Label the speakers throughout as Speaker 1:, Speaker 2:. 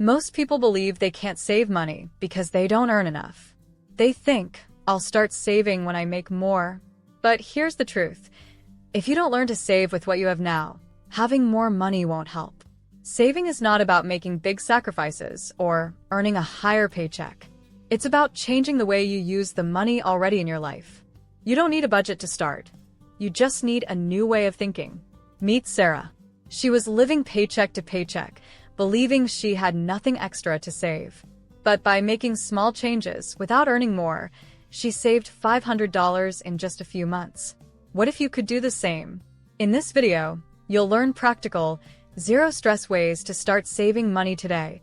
Speaker 1: Most people believe they can't save money because they don't earn enough. They think, I'll start saving when I make more. But here's the truth. If you don't learn to save with what you have now, having more money won't help. Saving is not about making big sacrifices or earning a higher paycheck. It's about changing the way you use the money already in your life. You don't need a budget to start. You just need a new way of thinking. Meet Sarah. She was living paycheck to paycheck, believing she had nothing extra to save. But by making small changes without earning more, she saved $500 in just a few months. What if you could do the same? In this video, you'll learn practical, zero-stress ways to start saving money today,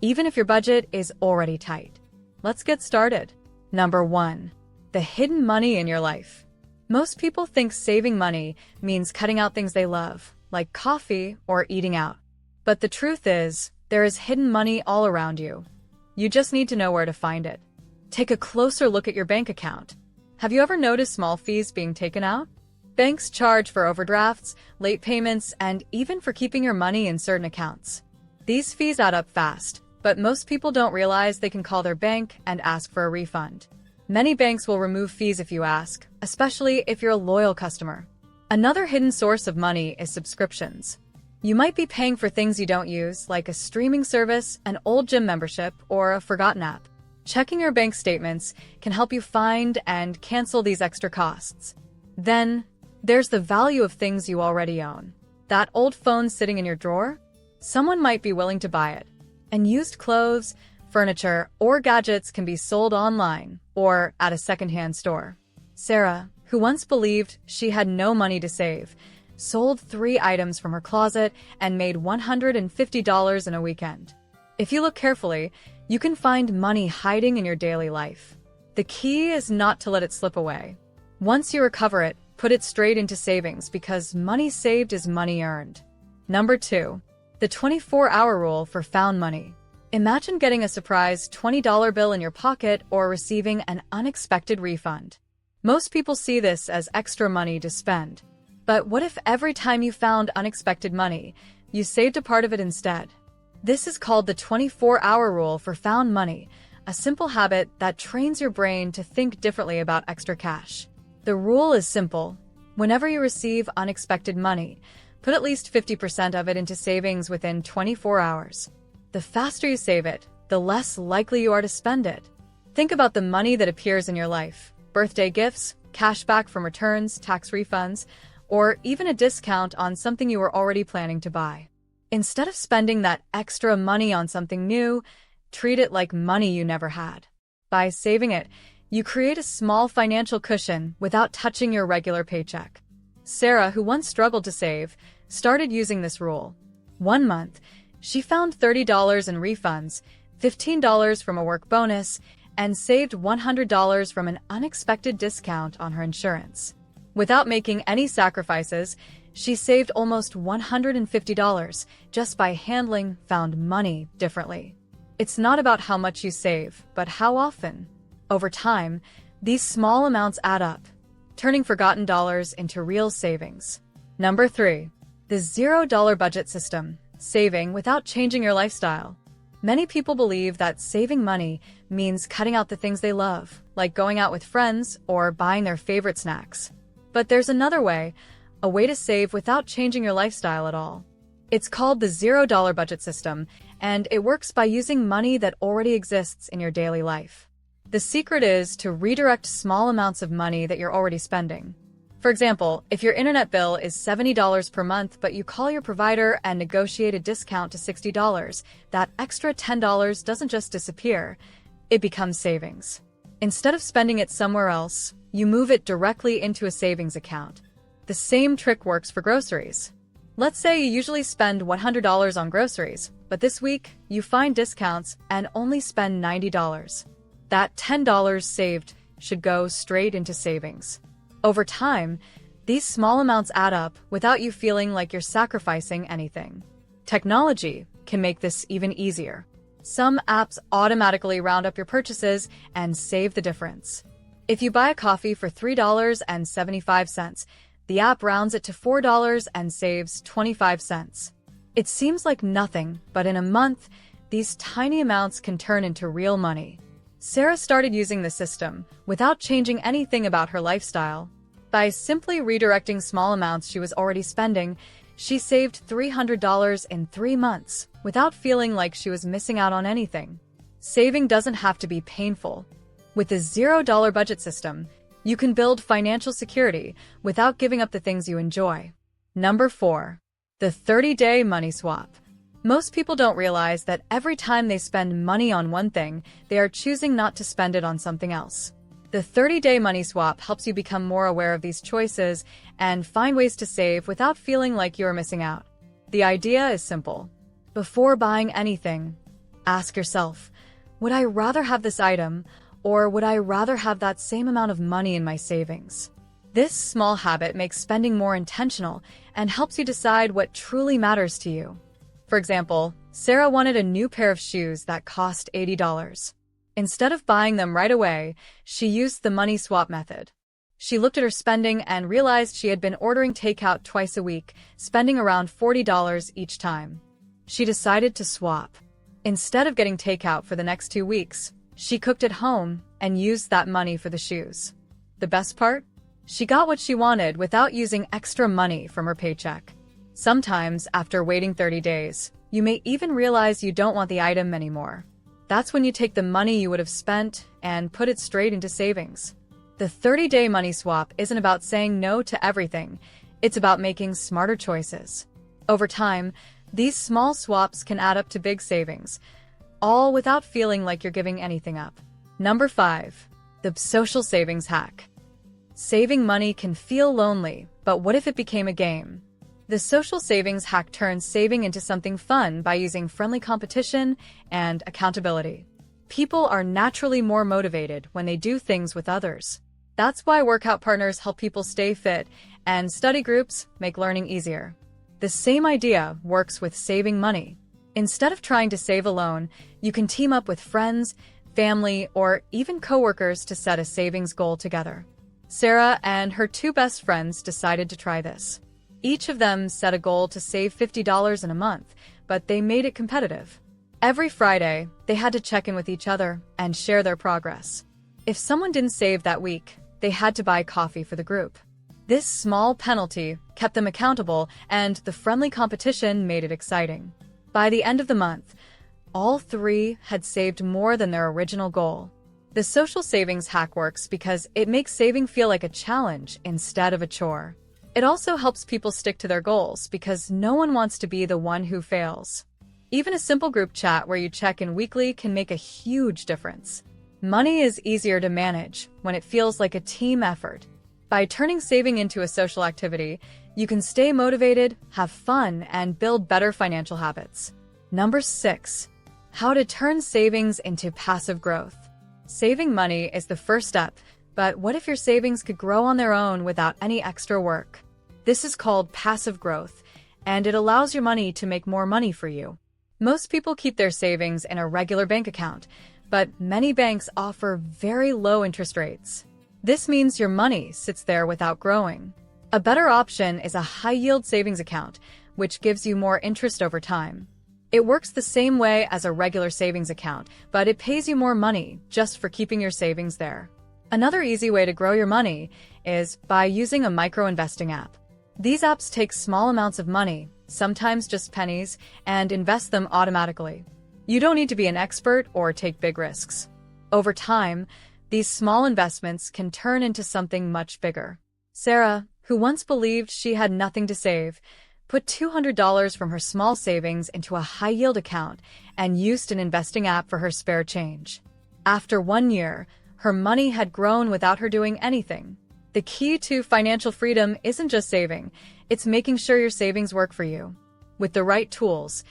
Speaker 1: even if your budget is already tight. Let's get started. Number 1. The hidden money in your life. Most people think saving money means cutting out things they love, like coffee or eating out. But the truth is, there is hidden money all around you. You just need to know where to find it. Take a closer look at your bank account. Have you ever noticed small fees being taken out? Banks charge for overdrafts, late payments, and even for keeping your money in certain accounts. These fees add up fast, but most people don't realize they can call their bank and ask for a refund. Many banks will remove fees if you ask, especially if you're a loyal customer. Another hidden source of money is subscriptions. You might be paying for things you don't use, like a streaming service, an old gym membership, or a forgotten app. Checking your bank statements can help you find and cancel these extra costs. Then, there's the value of things you already own. That old phone sitting in your drawer? Someone might be willing to buy it. And used clothes, furniture, or gadgets can be sold online or at a secondhand store. Sarah, who once believed she had no money to save, sold 3 items from her closet and made $150 in a weekend. If you look carefully, you can find money hiding in your daily life. The key is not to let it slip away. Once you recover it, put it straight into savings because money saved is money earned. Number 2. The 24-hour rule for found money. Imagine getting a surprise $20 bill in your pocket or receiving an unexpected refund. Most people see this as extra money to spend. But what if every time you found unexpected money, you saved a part of it instead? This is called the 24-hour rule for found money, a simple habit that trains your brain to think differently about extra cash. The rule is simple. Whenever you receive unexpected money, put at least 50% of it into savings within 24 hours. The faster you save it, the less likely you are to spend it. Think about the money that appears in your life: birthday gifts, cash back from returns, tax refunds, or even a discount on something you were already planning to buy. Instead of spending that extra money on something new, treat it like money you never had. By saving it, you create a small financial cushion without touching your regular paycheck. Sarah, who once struggled to save, started using this rule. One month, she found $30 in refunds, $15 from a work bonus, and saved $100 from an unexpected discount on her insurance. Without making any sacrifices, she saved almost $150 just by handling found money differently. It's not about how much you save, but how often. Over time, these small amounts add up, turning forgotten dollars into real savings. Number 3. The $0 budget system. Saving without changing your lifestyle. Many people believe that saving money means cutting out the things they love, like going out with friends or buying their favorite snacks. But there's another way, a way to save without changing your lifestyle at all. It's called the $0 budget system, and it works by using money that already exists in your daily life. The secret is to redirect small amounts of money that you're already spending. For example, if your internet bill is $70 per month but you call your provider and negotiate a discount to $60, that extra $10 doesn't just disappear, it becomes savings. Instead of spending it somewhere else, you move it directly into a savings account. The same trick works for groceries. Let's say you usually spend $100 on groceries, but this week you find discounts and only spend $90. That $10 saved should go straight into savings. Over time, these small amounts add up without you feeling like you're sacrificing anything. Technology can make this even easier. Some apps automatically round up your purchases and save the difference. If you buy a coffee for $3.75, the app rounds it to $4 and saves 25 cents. It seems like nothing, but in a month, these tiny amounts can turn into real money. Sarah started using the system without changing anything about her lifestyle. By simply redirecting small amounts she was already spending, she saved $300 in 3 months without feeling like she was missing out on anything. Saving doesn't have to be painful. With the $0 budget system, you can build financial security without giving up the things you enjoy. Number 4. The 30-day money swap. Most people don't realize that every time they spend money on one thing, they are choosing not to spend it on something else. The 30-day money swap helps you become more aware of these choices and find ways to save without feeling like you're missing out. The idea is simple. Before buying anything, ask yourself, would I rather have this item, or would I rather have that same amount of money in my savings? This small habit makes spending more intentional and helps you decide what truly matters to you. For example, Sarah wanted a new pair of shoes that cost $80. Instead of buying them right away, she used the money swap method. She looked at her spending and realized she had been ordering takeout twice a week, spending around $40 each time. She decided to swap. Instead of getting takeout for the next 2 weeks, she cooked at home and used that money for the shoes. The best part? She got what she wanted without using extra money from her paycheck. Sometimes, after waiting 30 days, you may even realize you don't want the item anymore. That's when you take the money you would have spent and put it straight into savings. The 30-day money swap isn't about saying no to everything. It's about making smarter choices. Over time, these small swaps can add up to big savings, all without feeling like you're giving anything up. Number 5. The social savings hack. Saving money can feel lonely, but what if it became a game? The social savings hack turns saving into something fun by using friendly competition and accountability. People are naturally more motivated when they do things with others. That's why workout partners help people stay fit, and study groups make learning easier. The same idea works with saving money. Instead of trying to save alone, you can team up with friends, family, or even coworkers to set a savings goal together. Sarah and her 2 best friends decided to try this. Each of them set a goal to save $50 in a month, but they made it competitive. Every Friday, they had to check in with each other and share their progress. If someone didn't save that week, they had to buy coffee for the group. This small penalty kept them accountable, and the friendly competition made it exciting. By the end of the month, all 3 had saved more than their original goal. The social savings hack works because it makes saving feel like a challenge instead of a chore. It also helps people stick to their goals because no one wants to be the one who fails. Even a simple group chat where you check in weekly can make a huge difference. Money is easier to manage when it feels like a team effort. By turning saving into a social activity, you can stay motivated, have fun, and build better financial habits. Number 6. How to turn savings into passive growth. Saving money is the first step, but what if your savings could grow on their own without any extra work? This is called passive growth, and it allows your money to make more money for you. Most people keep their savings in a regular bank account, but many banks offer very low interest rates. This means your money sits there without growing. A better option is a high-yield savings account, which gives you more interest over time. It works the same way as a regular savings account, but it pays you more money just for keeping your savings there. Another easy way to grow your money is by using a micro-investing app. These apps take small amounts of money, sometimes just pennies, and invest them automatically. You don't need to be an expert or take big risks. Over time, these small investments can turn into something much bigger. Sarah, who once believed she had nothing to save, put $200 from her small savings into a high-yield account and used an investing app for her spare change. After 1 year, her money had grown without her doing anything. The key to financial freedom isn't just saving, it's making sure your savings work for you. With the right tools,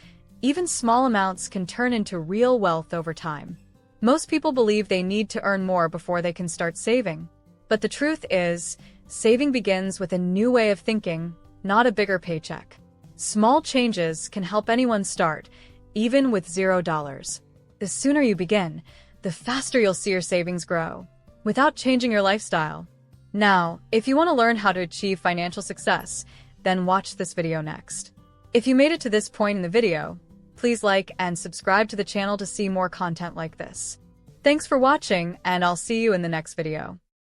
Speaker 1: even small amounts can turn into real wealth over time. Most people believe they need to earn more before they can start saving. But the truth is, saving begins with a new way of thinking, not a bigger paycheck. Small changes can help anyone start, even with $0. The sooner you begin, the faster you'll see your savings grow, without changing your lifestyle. Now, if you want to learn how to achieve financial success, then watch this video next. If you made it to this point in the video, Please like and subscribe to the channel to see more content like this. Thanks for watching, and I'll see you in the next video.